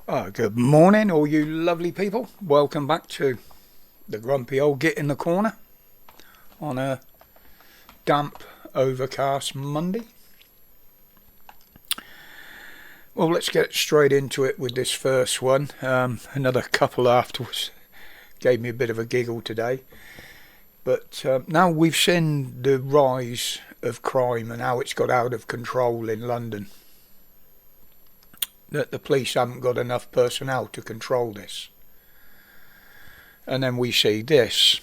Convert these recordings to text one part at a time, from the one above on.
Good morning, all you lovely people. Welcome back to the grumpy old git in the corner on a damp, overcast Monday. Well, let's get straight into it with this first one. Another couple afterwards gave me a bit of a giggle today. But now we've seen the rise of crime and how it's got out of control in London. That the police haven't got enough personnel to control this. And then we see this.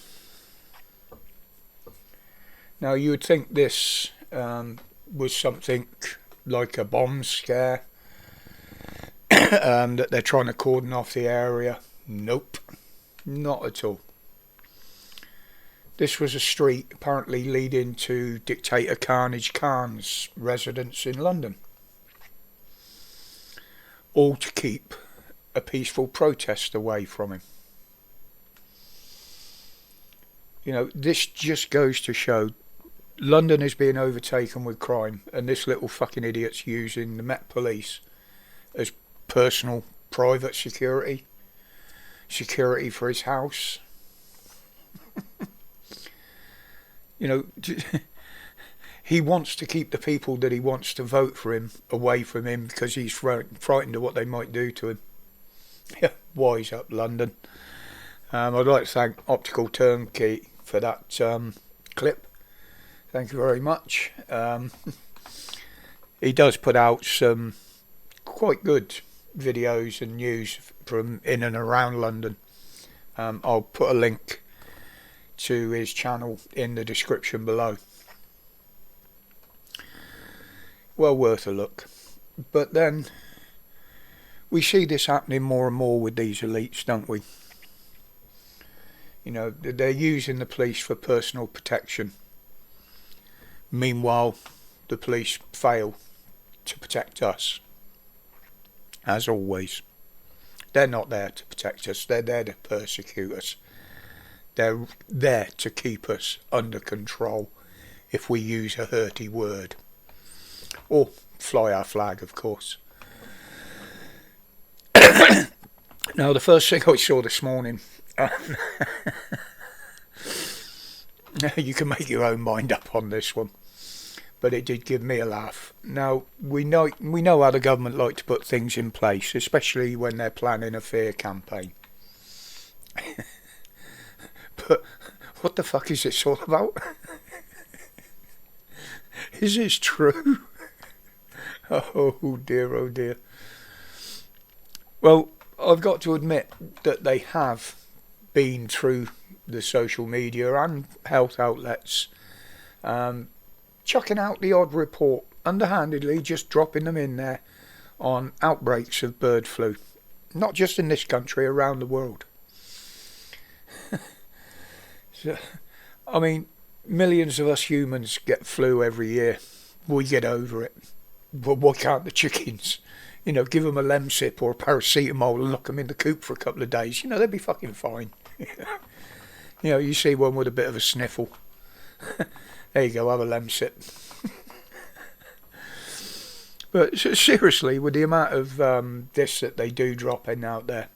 Now you would think this was something like a bomb scare, that they're trying to cordon off the area. Nope, not at all. This was a street apparently leading to dictator Carnage Khan's residence in London. All to keep a peaceful protest away from him. You know, this just goes to show London is being overtaken with crime, and this little fucking idiot's using the Met Police as personal private security for his house. You know, he wants to keep the people that he wants to vote for him away from him because he's frightened of what they might do to him. Yeah, wise up, London. I'd like to thank Optical Turnkey for that clip. Thank you very much. He does put out some quite good videos and news from in and around London. I'll put a link to his channel in the description below. Well worth a look. But then we see this happening more and more with these elites, don't we? You know, they're using the police for personal protection. Meanwhile, the police fail to protect us. As always. They're not there to protect us, they're there to persecute us. They're there to keep us under control if we use a hurty word. Or fly our flag, of course. Now, the first thing I saw this morning, you can make your own mind up on this one, but it did give me a laugh. Now, we know how the government like to put things in place, especially when they're planning a fear campaign. But what the fuck is this all about? Is this true? Oh dear, oh dear. Well, I've got to admit that they have been through the social media and health outlets, chucking out the odd report, underhandedly just dropping them in there on outbreaks of bird flu. Not just in this country, around the world. So, I mean, millions of us humans get flu every year. We get over it. But why can't the chickens? You know, give them a Lemsip or a paracetamol and lock them in the coop for a couple of days. You know, they'd be fucking fine. You know, you see one with a bit of a sniffle. There you go, have a Lemsip. But seriously, with the amount of this that they do drop in out there,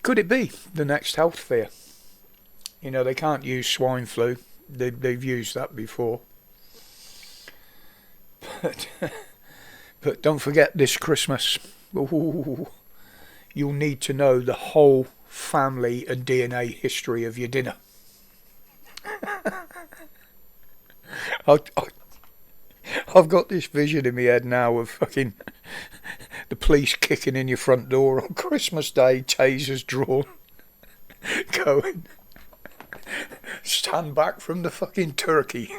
could it be the next health fear? You know, they can't use swine flu. They've used that before. But don't forget this Christmas. Ooh, you'll need to know the whole family and DNA history of your dinner. I've got this vision in my head now of fucking the police kicking in your front door on Christmas Day, tasers drawn, going, stand back from the fucking turkey.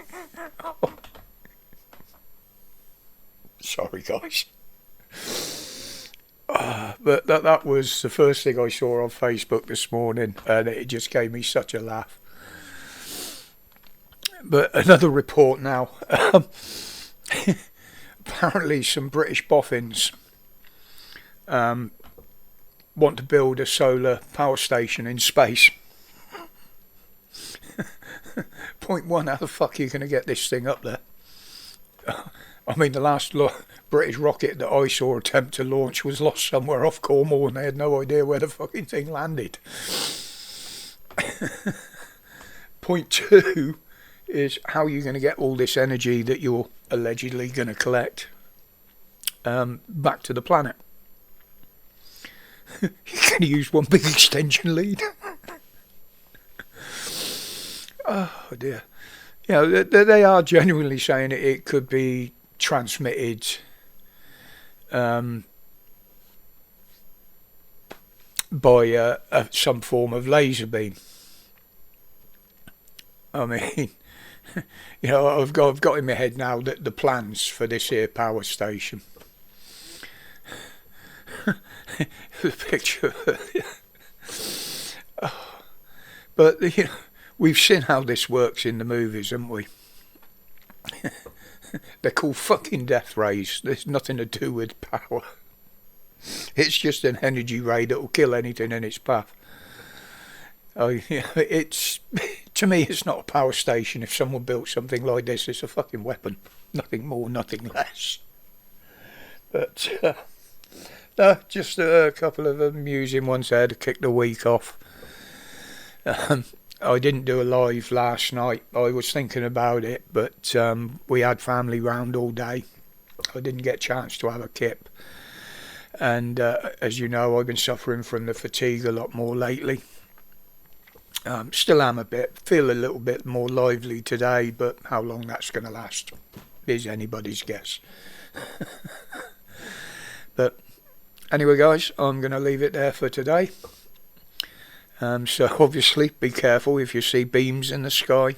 Sorry, guys. But that was the first thing I saw on Facebook this morning, and it just gave me such a laugh. But another report now. Apparently some British boffins want to build a solar power station in space. Point one, how the fuck are you going to get this thing up there? I mean, the last British rocket that I saw attempt to launch was lost somewhere off Cornwall, and they had no idea where the fucking thing landed. Point two is how you're going to get all this energy that you're allegedly going to collect back to the planet. You're going to use one big extension lead. Oh dear. You know, they are genuinely saying it could be transmitted by some form of laser beam. I mean, you know, I've got in my head now that the plans for this here power station. The picture. Oh. But you know, we've seen how this works in the movies, haven't we? They're called fucking death rays. There's nothing to do with power. It's just an energy ray that will kill anything in its path. Oh, yeah, it's, to me, it's not a power station. If someone built something like this, it's a fucking weapon. Nothing more, nothing less. But no, just a couple of amusing ones there to kick the week off. I didn't do a live last night. I was thinking about it, but we had family round all day. I didn't get a chance to have a kip. And as you know, I've been suffering from the fatigue a lot more lately. Still am a bit, feel a little bit more lively today, but how long that's going to last is anybody's guess. But anyway, guys, I'm going to leave it there for today. So obviously, be careful if you see beams in the sky.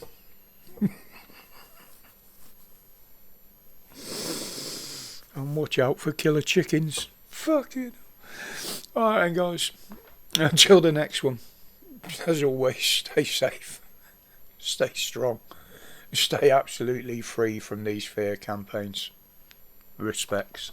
And watch out for killer chickens. Fucking. Alright, guys. Until the next one. As always, stay safe. Stay strong. Stay absolutely free from these fear campaigns. Respects.